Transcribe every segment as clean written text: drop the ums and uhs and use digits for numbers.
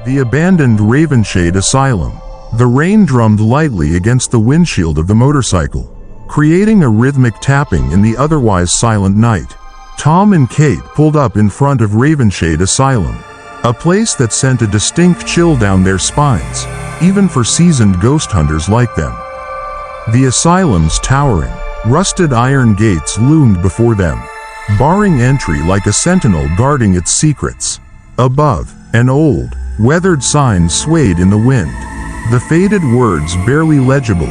The abandoned Ravenshade Asylum. The rain drummed lightly against the windshield of the motorcycle, creating a rhythmic tapping in the otherwise silent night. Tom and Kate pulled up in front of Ravenshade Asylum, a place that sent a distinct chill down their spines, even for seasoned ghost hunters like them. The asylum's towering, rusted iron gates loomed before them, barring entry like a sentinel guarding its secrets. Above, an old, weathered sign swayed in the wind, the faded words barely legible: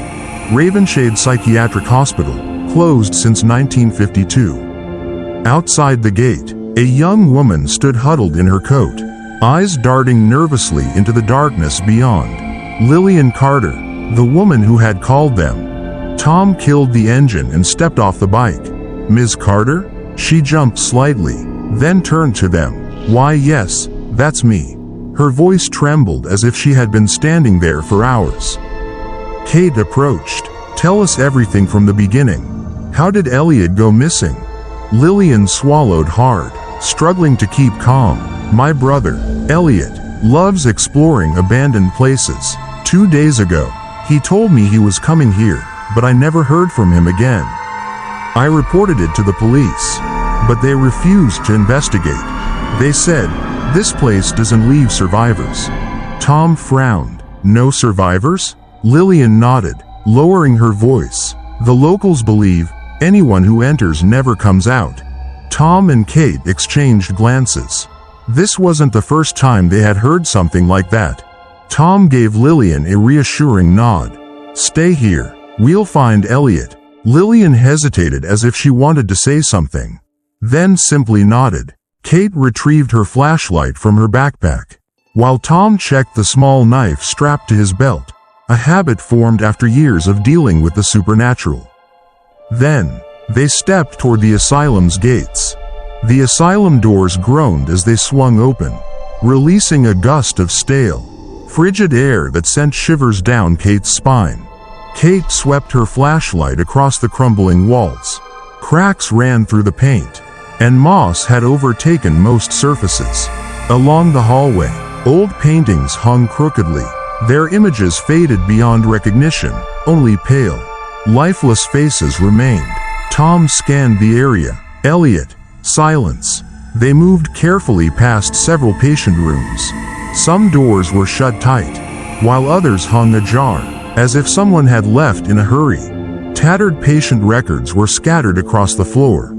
Ravenshade Psychiatric Hospital, closed since 1952. Outside the gate, a young woman stood huddled in her coat, eyes darting nervously into the darkness beyond. Lillian Carter, the woman who had called them. Tom killed the engine and stepped off the bike. "Ms. Carter?" She jumped slightly, then turned to them. "Why, yes, that's me." Her voice trembled as if she had been standing there for hours. Kate approached. "Tell us everything from the beginning. How did Elliot go missing?" Lillian swallowed hard, struggling to keep calm. "My brother, Elliot, loves exploring abandoned places. 2 days ago, he told me he was coming here, but I never heard from him again. I reported it to the police, but they refused to investigate. They said, this place doesn't leave survivors." Tom frowned. "No survivors?" Lillian nodded, lowering her voice. "The locals believe anyone who enters never comes out." Tom and Kate exchanged glances. This wasn't the first time they had heard something like that. Tom gave Lillian a reassuring nod. "Stay here. We'll find Elliot." Lillian hesitated as if she wanted to say something, then simply nodded. Kate retrieved her flashlight from her backpack, while Tom checked the small knife strapped to his belt, a habit formed after years of dealing with the supernatural. Then, they stepped toward the asylum's gates. The asylum doors groaned as they swung open, releasing a gust of stale, frigid air that sent shivers down Kate's spine. Kate swept her flashlight across the crumbling walls. Cracks ran through the paint, and moss had overtaken most surfaces. Along the hallway, old paintings hung crookedly, their images faded beyond recognition, only pale, lifeless faces remained. Tom scanned the area. Elliot. Silence. They moved carefully past several patient rooms. Some doors were shut tight, while others hung ajar, as if someone had left in a hurry. Tattered patient records were scattered across the floor.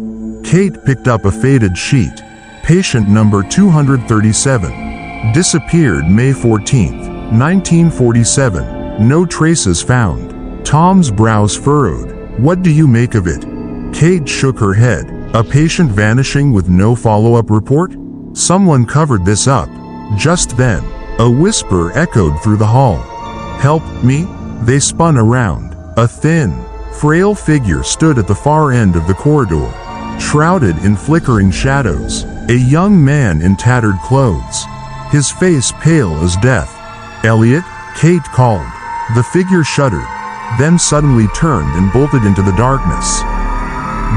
Kate picked up a faded sheet. Patient number 237. Disappeared May 14, 1947. No traces found. Tom's brows furrowed. "What do you make of it?" Kate shook her head. "A patient vanishing with no follow-up report? Someone covered this up." Just then, a whisper echoed through the hall. "Help me?" They spun around. A thin, frail figure stood at the far end of the corridor, shrouded in flickering shadows. A young man in tattered clothes, his face pale as death. "Elliot?" Kate called. The figure shuddered, then suddenly turned and bolted into the darkness.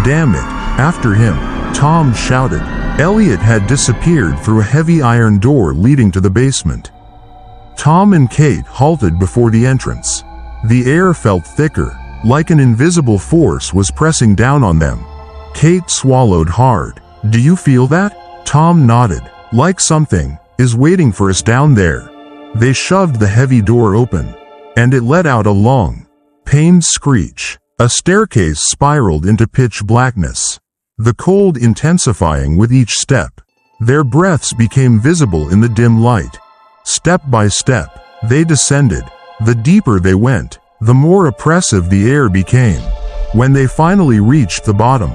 "Damn it, after him!" Tom shouted. Elliot had disappeared through a heavy iron door leading to the basement. Tom and Kate halted before the entrance. The air felt thicker, like an invisible force was pressing down on them. Kate swallowed hard. "Do you feel that?" Tom nodded. "Like something is waiting for us down there." They shoved the heavy door open, and it let out a long, pained screech. A staircase spiraled into pitch blackness, the cold intensifying with each step. Their breaths became visible in the dim light. Step by step, they descended. The deeper they went, the more oppressive the air became. When they finally reached the bottom,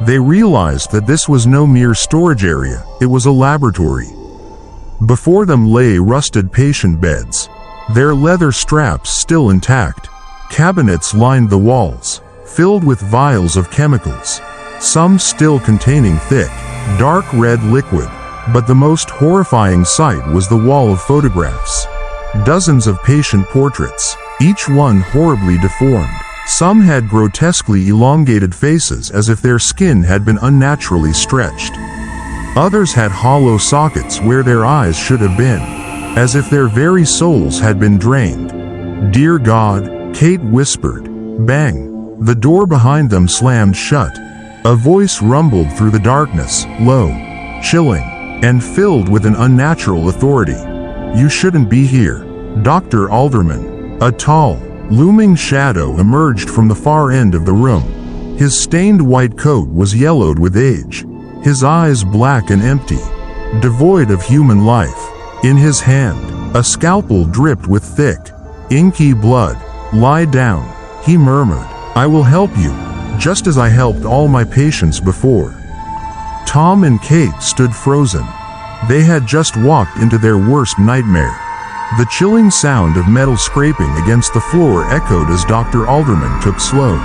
they realized that this was no mere storage area, it was a laboratory. Before them lay rusted patient beds, their leather straps still intact. Cabinets lined the walls, filled with vials of chemicals, some still containing thick, dark red liquid. But the most horrifying sight was the wall of photographs. Dozens of patient portraits, each one horribly deformed. Some had grotesquely elongated faces as if their skin had been unnaturally stretched. Others had hollow sockets where their eyes should have been. as if their very souls had been drained. "Dear God," Kate whispered. Bang! The door behind them slammed shut. A voice rumbled through the darkness, low, chilling, and filled with an unnatural authority. "You shouldn't be here, Dr. Alderman." A tall, looming shadow emerged from the far end of the room. His stained white coat was yellowed with age, his eyes black and empty, devoid of human life. In his hand, a scalpel dripped with thick, inky blood. "Lie down," he murmured. "I will help you, just as I helped all my patients before." Tom and Kate stood frozen. They had just walked into their worst nightmare. The chilling sound of metal scraping against the floor echoed as Dr. Alderman took slow,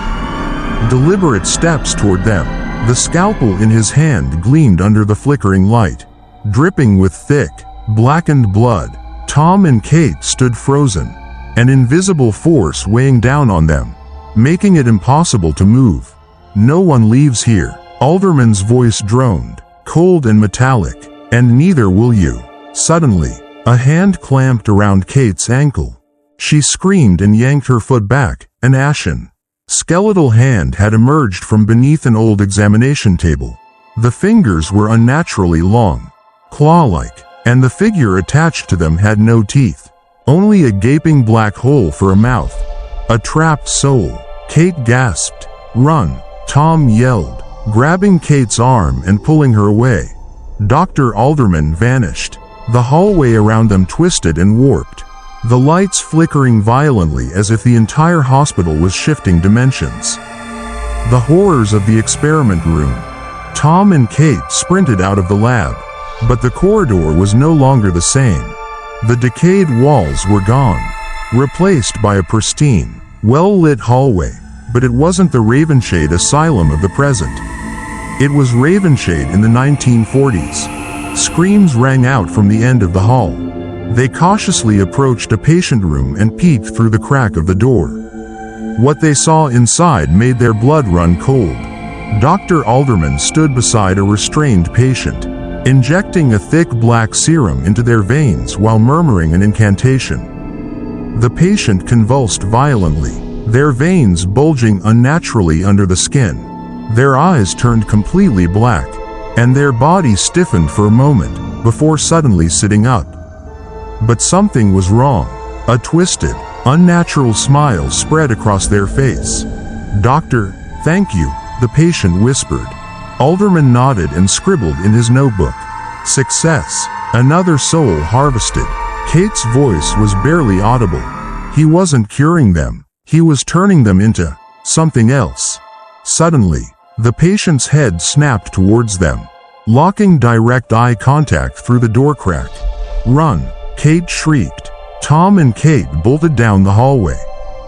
deliberate steps toward them. The scalpel in his hand gleamed under the flickering light, dripping with thick, blackened blood. Tom and Kate stood frozen, an invisible force weighing down on them, making it impossible to move. "No one leaves here," Alderman's voice droned, cold and metallic. "And neither will you." Suddenly, a hand clamped around Kate's ankle. She screamed and yanked her foot back. An ashen, skeletal hand had emerged from beneath an old examination table. The fingers were unnaturally long, claw-like, and the figure attached to them had no teeth, only a gaping black hole for a mouth. A trapped soul. Kate gasped. "Run!" Tom yelled, grabbing Kate's arm and pulling her away. Dr. Alderman vanished. The hallway around them twisted and warped, the lights flickering violently as if the entire hospital was shifting dimensions. The horrors of the experiment room. Tom and Kate sprinted out of the lab, but the corridor was no longer the same. The decayed walls were gone, replaced by a pristine, well-lit hallway, but it wasn't the Ravenshade Asylum of the present. It was Ravenshade in the 1940s. Screams rang out from the end of the hall. They cautiously approached a patient room and peeked through the crack of the door. What they saw inside made their blood run cold. Dr. Alderman stood beside a restrained patient, injecting a thick black serum into their veins while murmuring an incantation. The patient convulsed violently, their veins bulging unnaturally under the skin. Their eyes turned completely black, and their bodies stiffened for a moment, before suddenly sitting up. But something was wrong. A twisted, unnatural smile spread across their face. "Doctor, thank you," the patient whispered. Alderman nodded and scribbled in his notebook. "Success. Another soul harvested." Kate's voice was barely audible. He wasn't curing them. He was turning them into something else. Suddenly, the patient's head snapped towards them, locking direct eye contact through the door crack. "Run!" Kate shrieked. Tom and Kate bolted down the hallway,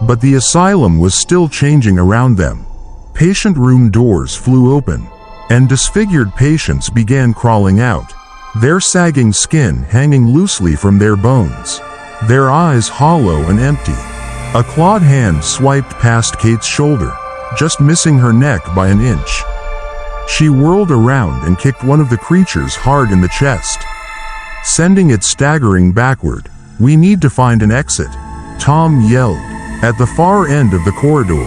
but the asylum was still changing around them. Patient room doors flew open, and disfigured patients began crawling out, their sagging skin hanging loosely from their bones, their eyes hollow and empty. A clawed hand swiped past Kate's shoulder, just missing her neck by an inch. She whirled around and kicked one of the creatures hard in the chest, sending it staggering backward. "We need to find an exit," Tom yelled. At the far end of the corridor,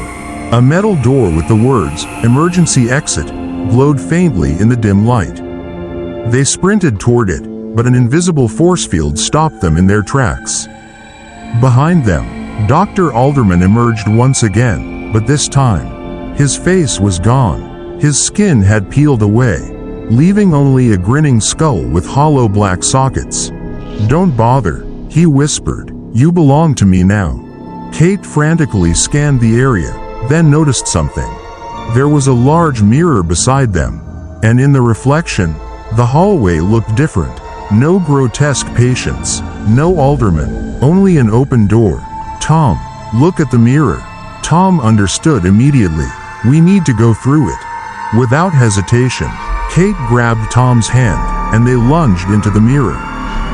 a metal door with the words, "Emergency Exit," glowed faintly in the dim light. They sprinted toward it, but an invisible force field stopped them in their tracks. Behind them, Dr. Alderman emerged once again, but this time, his face was gone. His skin had peeled away, leaving only a grinning skull with hollow black sockets. "Don't bother," he whispered. "You belong to me now." Kate frantically scanned the area, then noticed something. There was a large mirror beside them, and in the reflection, the hallway looked different. No grotesque patients, no alderman, only an open door. "Tom, look at the mirror." Tom understood immediately. "We need to go through it." Without hesitation, Kate grabbed Tom's hand, and they lunged into the mirror.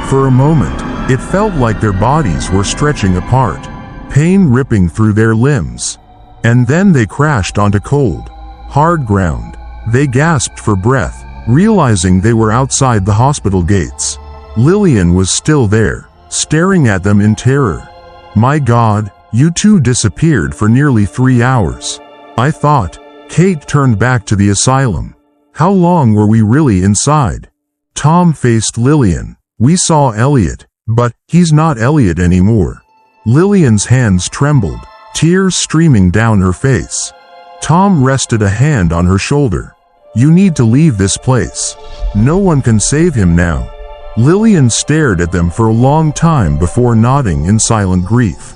For a moment, it felt like their bodies were stretching apart, pain ripping through their limbs. And then they crashed onto cold, hard ground. They gasped for breath, realizing they were outside the hospital gates. Lillian was still there, staring at them in terror. "My God, you two disappeared for nearly 3 hours. I thought." Kate turned back to the asylum. "How long were we really inside?" Tom faced Lillian. "We saw Elliot, but he's not Elliot anymore." Lillian's hands trembled, tears streaming down her face. Tom rested a hand on her shoulder. "You need to leave this place. No one can save him now." Lillian stared at them for a long time before nodding in silent grief.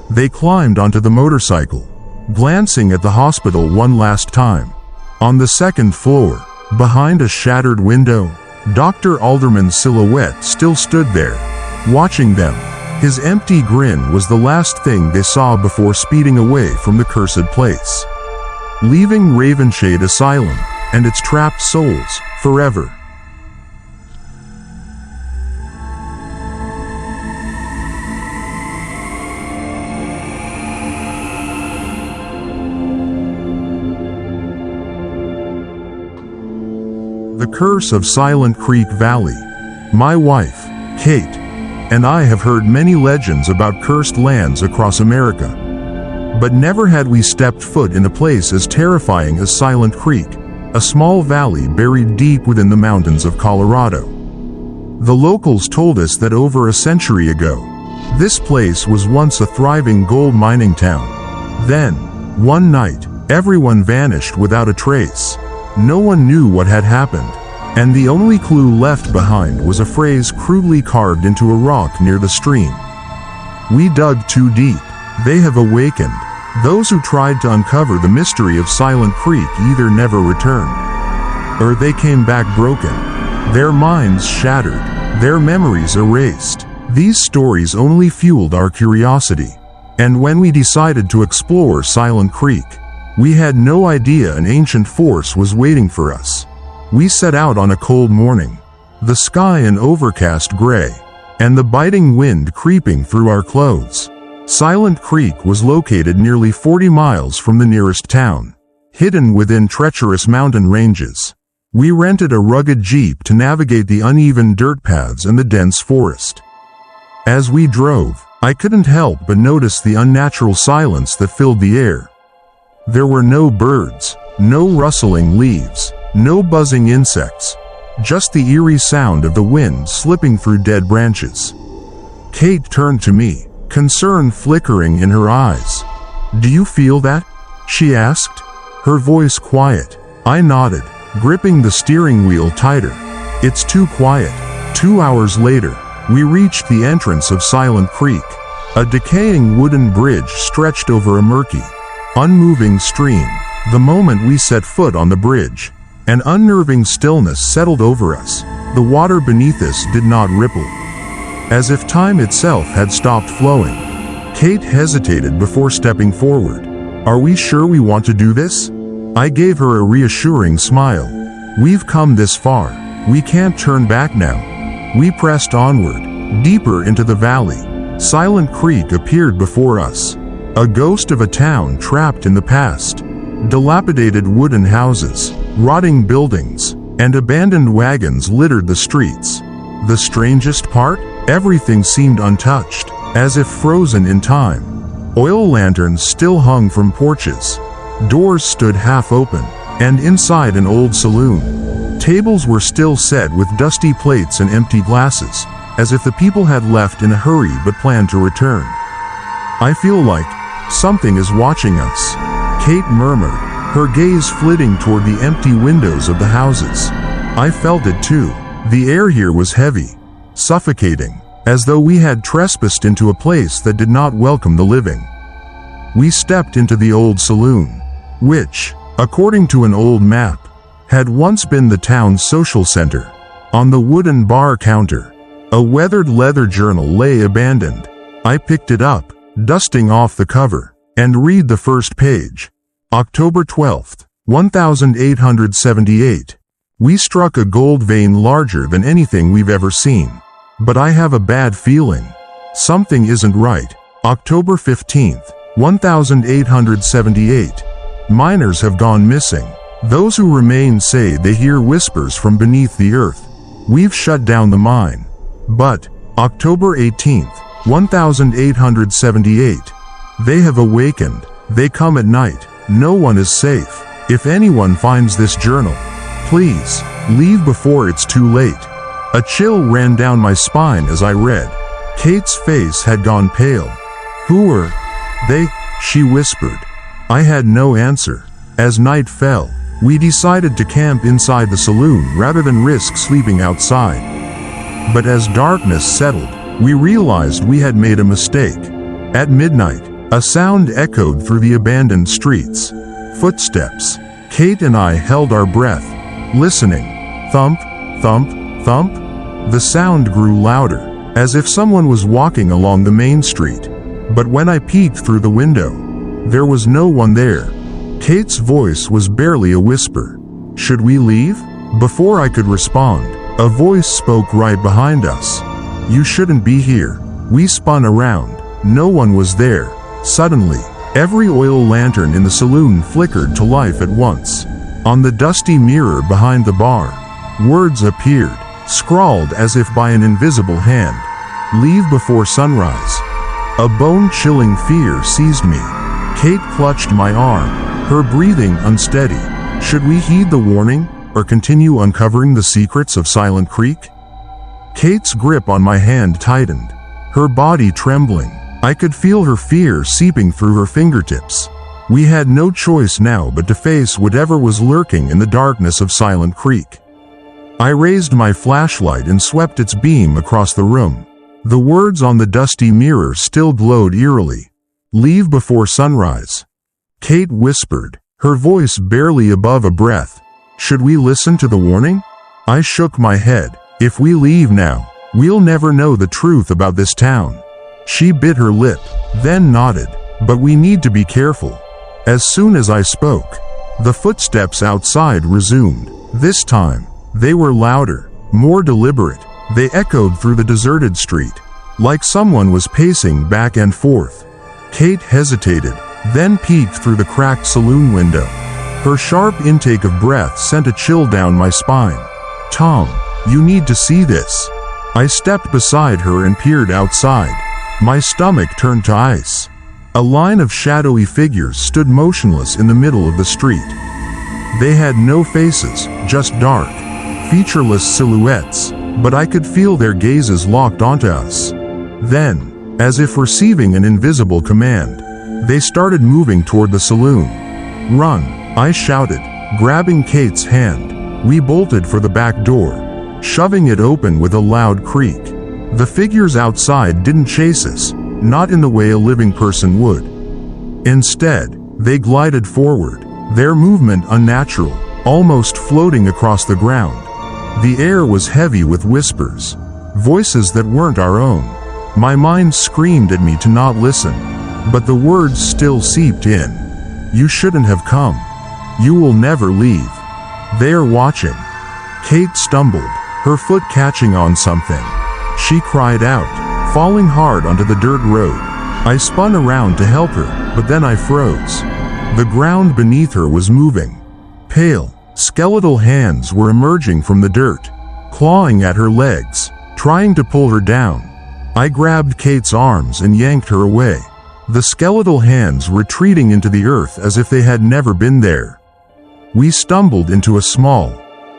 They climbed onto the motorcycle, glancing at the hospital one last time. On the second floor, behind a shattered window, Dr. Alderman's silhouette still stood there, watching them. His empty grin was the last thing they saw before speeding away from the cursed place, leaving Ravenshade Asylum and its trapped souls forever. The Curse of Silent Creek Valley. My wife, Kate, and I have heard many legends about cursed lands across America. But never had we stepped foot in a place as terrifying as Silent Creek, a small valley buried deep within the mountains of Colorado. The locals told us that over a century ago, this place was once a thriving gold mining town. Then, one night, everyone vanished without a trace. No one knew what had happened, and the only clue left behind was a phrase crudely carved into a rock near the stream. "We dug too deep. They have awakened." Those who tried to uncover the mystery of Silent Creek either never returned, or they came back broken, their minds shattered, their memories erased. These stories only fueled our curiosity, and when we decided to explore Silent Creek, we had no idea an ancient force was waiting for us. We set out on a cold morning, the sky an overcast gray, and the biting wind creeping through our clothes. Silent Creek was located nearly 40 miles from the nearest town, hidden within treacherous mountain ranges. We rented a rugged jeep to navigate the uneven dirt paths and the dense forest. As we drove, I couldn't help but notice the unnatural silence that filled the air. There were no birds, no rustling leaves, no buzzing insects, just the eerie sound of the wind slipping through dead branches. Kate turned to me, concern flickering in her eyes. "Do you feel that?" she asked, her voice quiet. I nodded, gripping the steering wheel tighter. "It's too quiet." 2 hours later, we reached the entrance of Silent Creek. A decaying wooden bridge stretched over a murky, unmoving stream. The moment we set foot on the bridge, an unnerving stillness settled over us. The water beneath us did not ripple, as if time itself had stopped flowing. Kate hesitated before stepping forward. "Are we sure we want to do this?" I gave her a reassuring smile. "We've come this far. We can't turn back now." We pressed onward, deeper into the valley. Silent Creek appeared before us, a ghost of a town trapped in the past. Dilapidated wooden houses, rotting buildings, and abandoned wagons littered the streets. The strangest part? Everything seemed untouched, as if frozen in time. Oil lanterns still hung from porches. Doors stood half open, and inside an old saloon, tables were still set with dusty plates and empty glasses, as if the people had left in a hurry but planned to return. "I feel like something is watching us," Kate murmured, her gaze flitting toward the empty windows of the houses. I felt it too. The air here was heavy, suffocating, as though we had trespassed into a place that did not welcome the living. We stepped into the old saloon, which, according to an old map, had once been the town's social center. On the wooden bar counter, a weathered leather journal lay abandoned. I picked it up, dusting off the cover, and read the first page. October 12th, 1878. We struck a gold vein larger than anything we've ever seen. But I have a bad feeling. Something isn't right. October 15th, 1878. Miners have gone missing. Those who remain say they hear whispers from beneath the earth. We've shut down the mine. But October 18th, 1878. They have awakened. They come at night. No one is safe. If anyone finds this journal, please leave before it's too late. A chill ran down my spine as I read. Kate's face had gone pale. Who were they? She whispered. I had no answer. As night fell, we decided to camp inside the saloon rather than risk sleeping outside. But as darkness settled, we realized we had made a mistake. At midnight, a sound echoed through the abandoned streets. Footsteps. Kate and I held our breath, listening. Thump, thump, thump. The sound grew louder, as if someone was walking along the main street. But when I peeked through the window, there was no one there. Kate's voice was barely a whisper. Should we leave? Before I could respond, a voice spoke right behind us. You shouldn't be here. We spun around. No one was there. Suddenly, every oil lantern in the saloon flickered to life at once. On the dusty mirror behind the bar, words appeared, scrawled as if by an invisible hand. Leave before sunrise. A bone-chilling fear seized me. Kate clutched my arm, her breathing unsteady. Should we heed the warning, or continue uncovering the secrets of Silent Creek? Kate's grip on my hand tightened, her body trembling. I could feel her fear seeping through her fingertips. We had no choice now but to face whatever was lurking in the darkness of Silent Creek. I raised my flashlight and swept its beam across the room. The words on the dusty mirror still glowed eerily. Leave before sunrise. Kate whispered, her voice barely above a breath. Should we listen to the warning? I shook my head. If we leave now, we'll never know the truth about this town. She bit her lip, then nodded. But we need to be careful. As soon as I spoke, the footsteps outside resumed. This time, they were louder, more deliberate. They echoed through the deserted street, like someone was pacing back and forth. Kate hesitated, then peeked through the cracked saloon window. Her sharp intake of breath sent a chill down my spine. Tom, you need to see this. I stepped beside her and peered outside. My stomach turned to ice. A line of shadowy figures stood motionless in the middle of the street. They had no faces, just dark, featureless silhouettes, but I could feel their gazes locked onto us. Then, as if receiving an invisible command, they started moving toward the saloon. Run, I shouted, grabbing Kate's hand. We bolted for the back door, shoving it open with a loud creak. The figures outside didn't chase us, not in the way a living person would. Instead, they glided forward, their movement unnatural, almost floating across the ground. The air was heavy with whispers, voices that weren't our own. My mind screamed at me to not listen, but the words still seeped in. You shouldn't have come. You will never leave. They are watching. Kate stumbled, her foot catching on something. She cried out, falling hard onto the dirt road. I spun around to help her, but then I froze. The ground beneath her was moving. Pale, skeletal hands were emerging from the dirt, clawing at her legs, trying to pull her down. I grabbed Kate's arms and yanked her away, the skeletal hands retreating into the earth as if they had never been there. We stumbled into a small,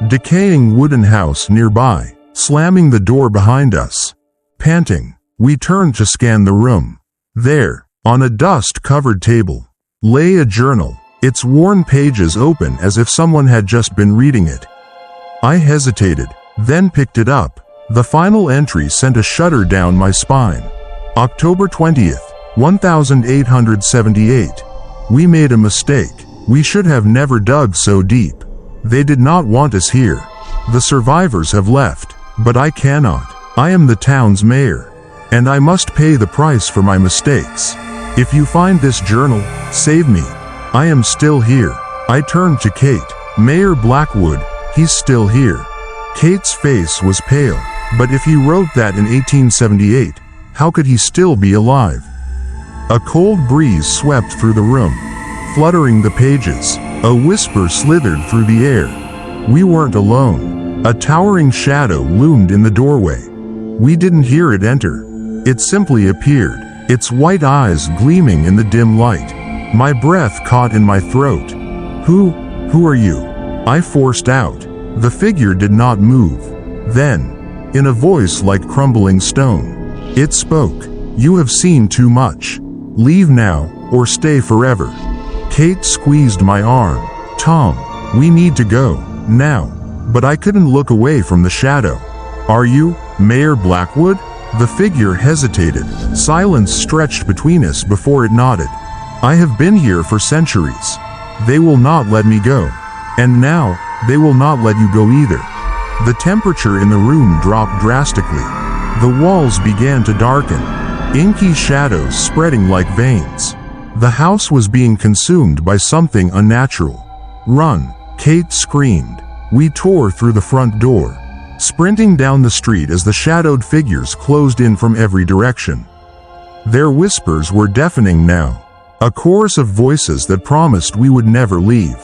decaying wooden house nearby, slamming the door behind us. Panting, we turned to scan the room. There, on a dust-covered table, lay a journal, its worn pages open as if someone had just been reading it. I hesitated, then picked it up. The final entry sent a shudder down my spine. October 20th, 1878. We made a mistake. We should have never dug so deep. They did not want us here. The survivors have left, but I cannot. I am the town's mayor, and I must pay the price for my mistakes. If you find this journal, save me. I am still here. I turned to Kate. Mayor Blackwood, he's still here. Kate's face was pale, but if he wrote that in 1878, how could he still be alive? A cold breeze swept through the room, fluttering the pages. A whisper slithered through the air. We weren't alone. A towering shadow loomed in the doorway. We didn't hear it enter. It simply appeared, its white eyes gleaming in the dim light. My breath caught in my throat. Who are you? I forced out. The figure did not move. Then, in a voice like crumbling stone, it spoke. You have seen too much. Leave now, or stay forever. Kate squeezed my arm. Tom, we need to go, now. But I couldn't look away from the shadow. Are you, Mayor Blackwood? The figure hesitated. Silence stretched between us before it nodded. I have been here for centuries. They will not let me go. And now, they will not let you go either. The temperature in the room dropped drastically. The walls began to darken, inky shadows spreading like veins. The house was being consumed by something unnatural. Run, Kate screamed. We tore through the front door, sprinting down the street as the shadowed figures closed in from every direction. Their whispers were deafening now, a chorus of voices that promised we would never leave.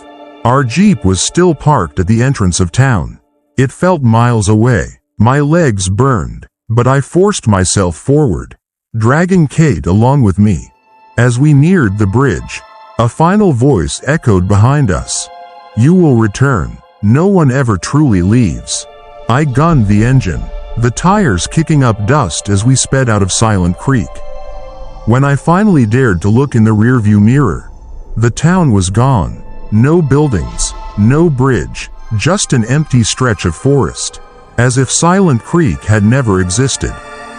Our Jeep was still parked at the entrance of town. It felt miles away. My legs burned, but I forced myself forward, dragging Kate along with me. As we neared the bridge, a final voice echoed behind us. You will return. No one ever truly leaves. I gunned the engine, the tires kicking up dust as we sped out of Silent Creek. When I finally dared to look in the rearview mirror, the town was gone. No buildings, no bridge, just an empty stretch of forest, as if Silent Creek had never existed.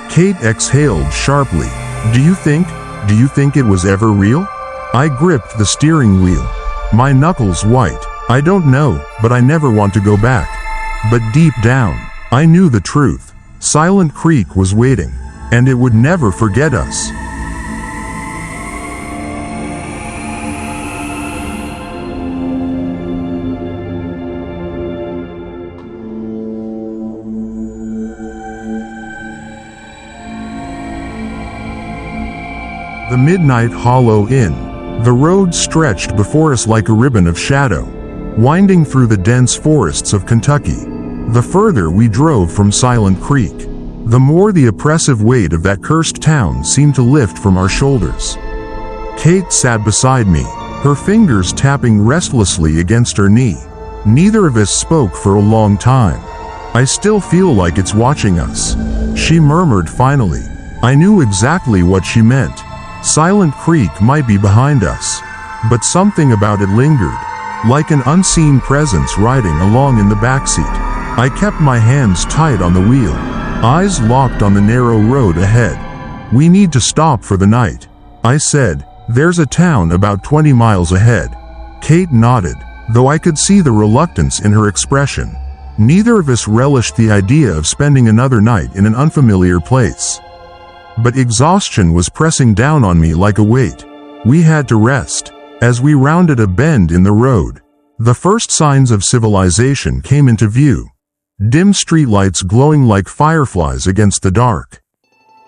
Kate exhaled sharply. Do you think it was ever real? I gripped the steering wheel, my knuckles white. I don't know, but I never want to go back. But deep down, I knew the truth. Silent Creek was waiting, and it would never forget us. The Midnight Hollow Inn. The road stretched before us like a ribbon of shadow, winding through the dense forests of Kentucky. The further we drove from Silent Creek, the more the oppressive weight of that cursed town seemed to lift from our shoulders. Kate sat beside me, her fingers tapping restlessly against her knee. Neither of us spoke for a long time. I still feel like it's watching us, she murmured finally. I knew exactly what she meant. Silent Creek might be behind us, but something about it lingered, like an unseen presence riding along in the backseat. I kept my hands tight on the wheel, eyes locked on the narrow road ahead. We need to stop for the night, I said. There's a town about 20 miles ahead. Kate nodded, though I could see the reluctance in her expression. Neither of us relished the idea of spending another night in an unfamiliar place. But exhaustion was pressing down on me like a weight. We had to rest. As we rounded a bend in the road, the first signs of civilization came into view. Dim streetlights glowing like fireflies against the dark.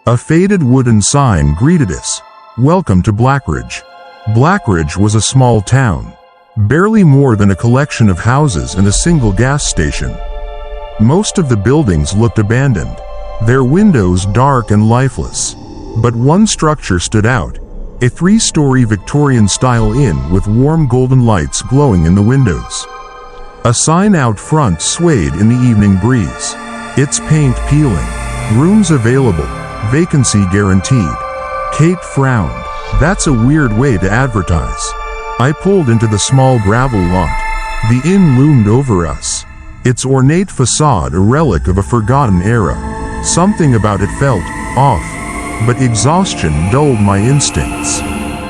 A faded wooden sign greeted us. Welcome to Blackridge. Blackridge was a small town, barely more than a collection of houses and a single gas station. Most of the buildings looked abandoned, their windows dark and lifeless. But one structure stood out, a 3-story Victorian-style inn with warm golden lights glowing in the windows. A sign out front swayed in the evening breeze, its paint peeling. Rooms available, vacancy guaranteed. Kate frowned. That's a weird way to advertise. I pulled into the small gravel lot. The inn loomed over us, its ornate facade a relic of a forgotten era. Something about it felt off, but exhaustion dulled my instincts.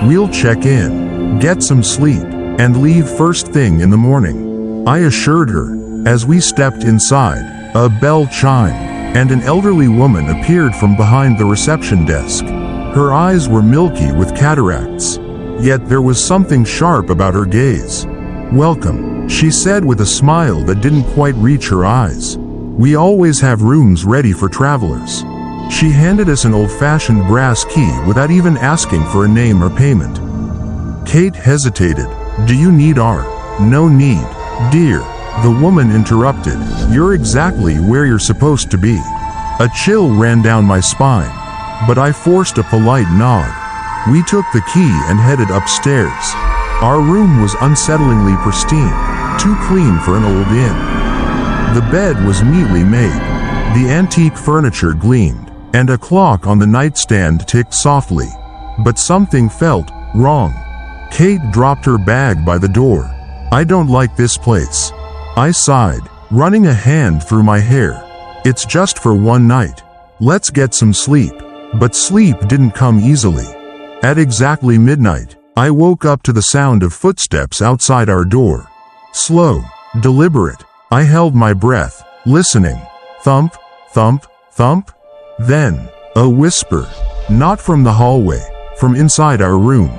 We'll check in, get some sleep, and leave first thing in the morning, I assured her. As we stepped inside, a bell chimed, and an elderly woman appeared from behind the reception desk. Her eyes were milky with cataracts, yet there was something sharp about her gaze. Welcome, she said with a smile that didn't quite reach her eyes. We always have rooms ready for travelers. She handed us an old-fashioned brass key without even asking for a name or payment. Kate hesitated. Do you need our? No need, dear, the woman interrupted. You're exactly where you're supposed to be. A chill ran down my spine, but I forced a polite nod. We took the key and headed upstairs. Our room was unsettlingly pristine, too clean for an old inn. The bed was neatly made, the antique furniture gleamed, and a clock on the nightstand ticked softly. But something felt wrong. Kate dropped her bag by the door. "I don't like this place," I sighed, running a hand through my hair. "It's just for one night. Let's get some sleep." But sleep didn't come easily. At exactly midnight, I woke up to the sound of footsteps outside our door. Slow, deliberate. I held my breath, listening. Thump, thump, thump. Then, a whisper. Not from the hallway, from inside our room.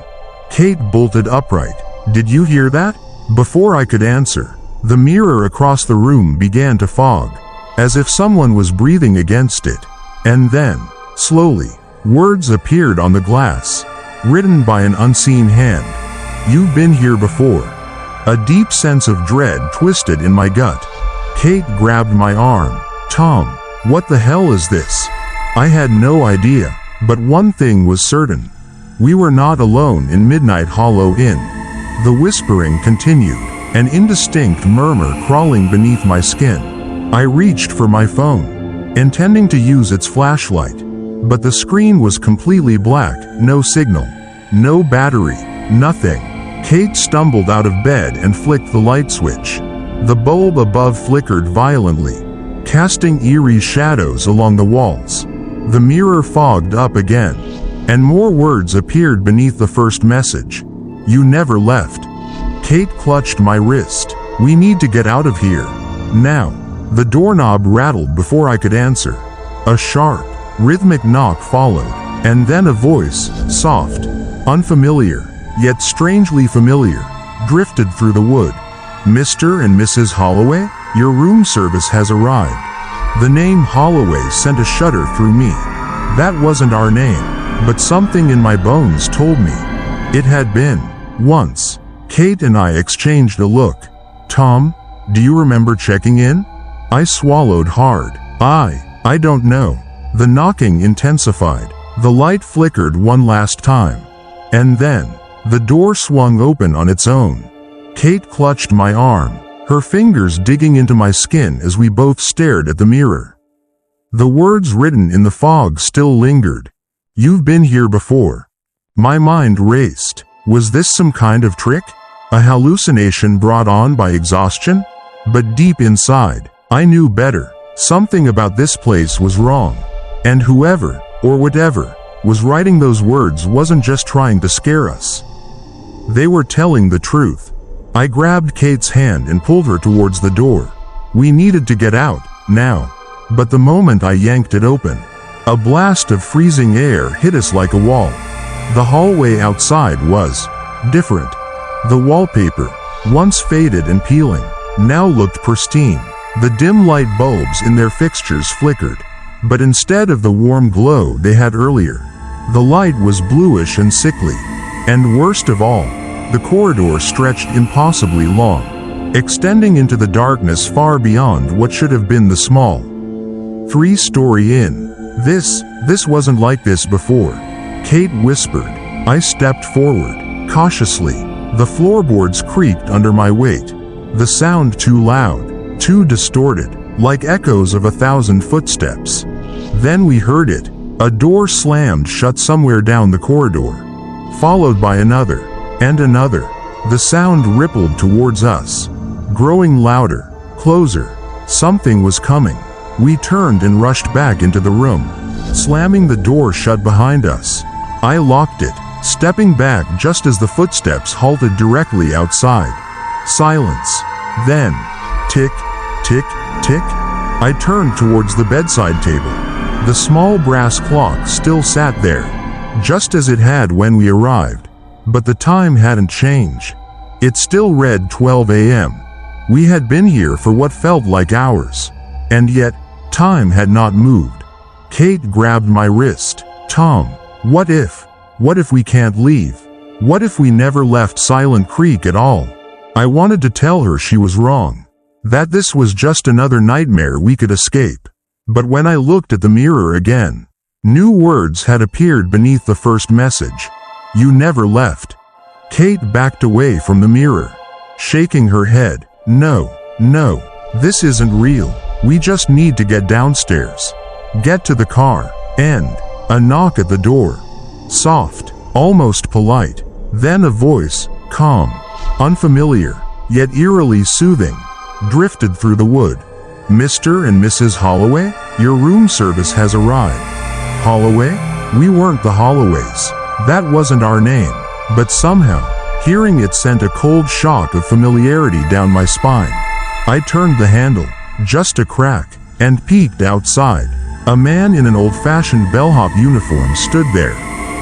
Kate bolted upright. "Did you hear that?" Before I could answer, the mirror across the room began to fog, as if someone was breathing against it. And then, slowly, words appeared on the glass, written by an unseen hand. "You've been here before." A deep sense of dread twisted in my gut. Kate grabbed my arm. "Tom, what the hell is this?" I had no idea, but one thing was certain. We were not alone in Midnight Hollow Inn. The whispering continued, an indistinct murmur crawling beneath my skin. I reached for my phone, intending to use its flashlight, but the screen was completely black, no signal, no battery, nothing. Kate stumbled out of bed and flicked the light switch. The bulb above flickered violently, casting eerie shadows along the walls. The mirror fogged up again, and more words appeared beneath the first message. "You never left." Kate clutched my wrist. "We need to get out of here. Now." The doorknob rattled before I could answer. A sharp, rhythmic knock followed, and then a voice, soft, unfamiliar, yet strangely familiar, drifted through the wood. "Mr. and Mrs. Holloway, your room service has arrived." The name Holloway sent a shudder through me. That wasn't our name, but something in my bones told me it had been. Once, Kate and I exchanged a look. "Tom, do you remember checking in?" I swallowed hard. I don't know." The knocking intensified. The light flickered one last time. And then, the door swung open on its own. Kate clutched my arm, her fingers digging into my skin as we both stared at the mirror. The words written in the fog still lingered. "You've been here before." My mind raced. Was this some kind of trick? A hallucination brought on by exhaustion? But deep inside, I knew better. Something about this place was wrong. And whoever, or whatever, was writing those words wasn't just trying to scare us. They were telling the truth. I grabbed Kate's hand and pulled her towards the door. We needed to get out, now. But the moment I yanked it open, a blast of freezing air hit us like a wall. The hallway outside was different. The wallpaper, once faded and peeling, now looked pristine. The dim light bulbs in their fixtures flickered, but instead of the warm glow they had earlier, the light was bluish and sickly. And worst of all, the corridor stretched impossibly long, extending into the darkness far beyond what should have been the small three-story inn. This wasn't like this before, Kate whispered. I stepped forward, cautiously. The floorboards creaked under my weight. The sound too loud, too distorted, like echoes of 1,000 footsteps. Then we heard it. A door slammed shut somewhere down the corridor, followed by another, and another. The sound rippled towards us, growing louder, closer. Something was coming. We turned and rushed back into the room, slamming the door shut behind us. I locked it, stepping back just as the footsteps halted directly outside. Silence. Then, tick, tick, tick. I turned towards the bedside table. The small brass clock still sat there, just as it had when we arrived. But the time hadn't changed. It still read 12 a.m. We had been here for what felt like hours. And yet, time had not moved. Kate grabbed my wrist. Tom, what if we can't leave? What if we never left Silent Creek at all? I wanted to tell her she was wrong, that this was just another nightmare we could escape. But when I looked at the mirror again, new words had appeared beneath the first message. You never left. Kate backed away from the mirror, shaking her head. No, this isn't real. We just need to get downstairs. Get to the car. And a knock at the door. Soft, almost polite. Then a voice, calm, unfamiliar, yet eerily soothing, drifted through the wood. Mr. and Mrs. Holloway, your room service has arrived. Holloway? We weren't the Holloways. That wasn't our name. But somehow, hearing it sent a cold shock of familiarity down my spine. I turned the handle, just a crack, and peeked outside. A man in an old-fashioned bellhop uniform stood there,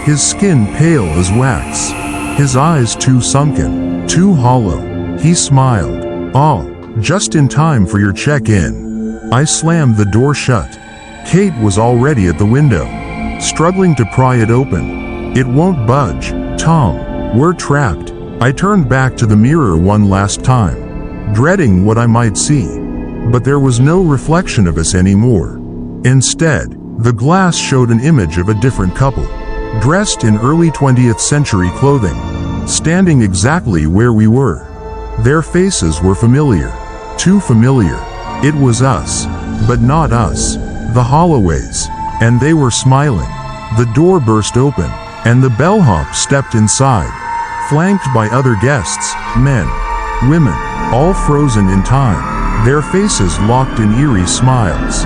his skin pale as wax, his eyes too sunken, too hollow. He smiled. "Oh, just in time for your check-in." I slammed the door shut. Kate was already at the window, struggling to pry it open. "It won't budge, Tom. We're trapped." I turned back to the mirror one last time, dreading what I might see. But there was no reflection of us anymore. Instead, the glass showed an image of a different couple, dressed in early 20th century clothing, standing exactly where we were. Their faces were familiar, too familiar. It was us, but not us, the Holloways, and they were smiling. The door burst open, and the bellhop stepped inside, flanked by other guests, men, women, all frozen in time, their faces locked in eerie smiles.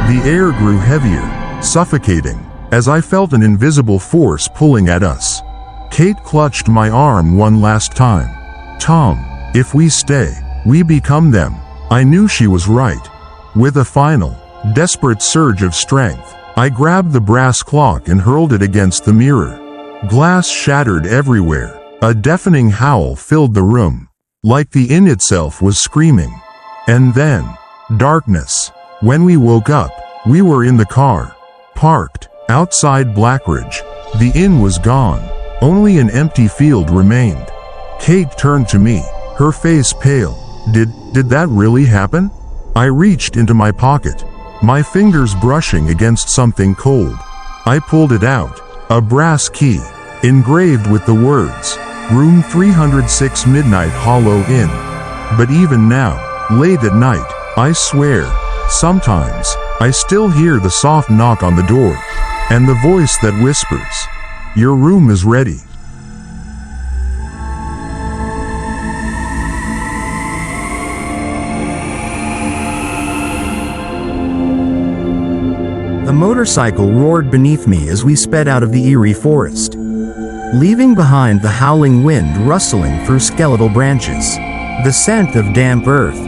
The air grew heavier, suffocating, as I felt an invisible force pulling at us. Kate clutched my arm one last time. "Tom, if we stay, we become them." I knew she was right. With a final, desperate surge of strength, I grabbed the brass clock and hurled it against the mirror. Glass shattered everywhere. A deafening howl filled the room, like the inn itself was screaming. And then, darkness. When we woke up, we were in the car, parked outside Blackridge. The inn was gone. Only an empty field remained. Kate turned to me, her face pale. Did that really happen?" I reached into my pocket, my fingers brushing against something cold. I pulled it out, a brass key, engraved with the words, "Room 306 Midnight Hollow Inn." But even now, late at night, I swear, sometimes, I still hear the soft knock on the door, and the voice that whispers, "Your room is ready." A motorcycle roared beneath me as we sped out of the eerie forest, leaving behind the howling wind rustling through skeletal branches. The scent of damp earth,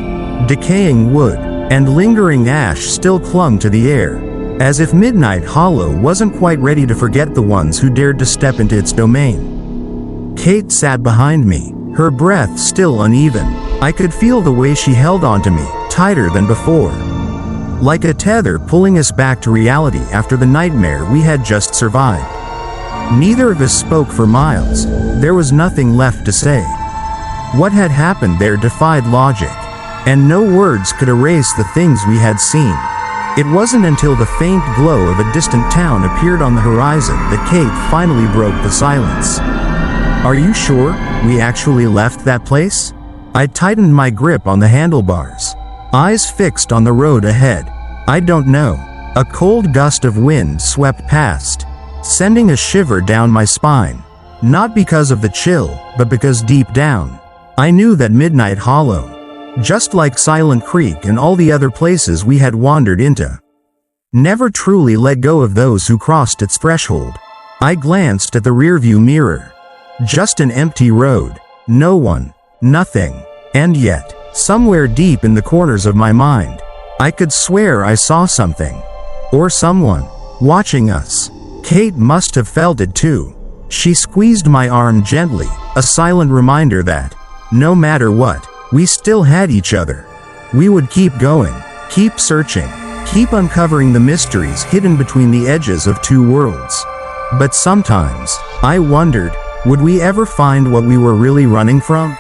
decaying wood, and lingering ash still clung to the air, as if Midnight Hollow wasn't quite ready to forget the ones who dared to step into its domain. Kate sat behind me, her breath still uneven. I could feel the way she held onto me, tighter than before, like a tether pulling us back to reality after the nightmare we had just survived. Neither of us spoke for miles. There was nothing left to say. What had happened there defied logic, and no words could erase the things we had seen. It wasn't until the faint glow of a distant town appeared on the horizon that Kate finally broke the silence. "Are you sure we actually left that place?" I tightened my grip on the handlebars, eyes fixed on the road ahead. "I don't know." A cold gust of wind swept past, sending a shiver down my spine. Not because of the chill, but because deep down, I knew that Midnight Hollow, just like Silent Creek and all the other places we had wandered into, never truly let go of those who crossed its threshold. I glanced at the rearview mirror. Just an empty road. No one. Nothing. And yet, somewhere deep in the corners of my mind, I could swear I saw something, or someone, watching us. Kate must have felt it too. She squeezed my arm gently, a silent reminder that, no matter what, we still had each other. We would keep going, keep searching, keep uncovering the mysteries hidden between the edges of two worlds. But sometimes, I wondered, would we ever find what we were really running from?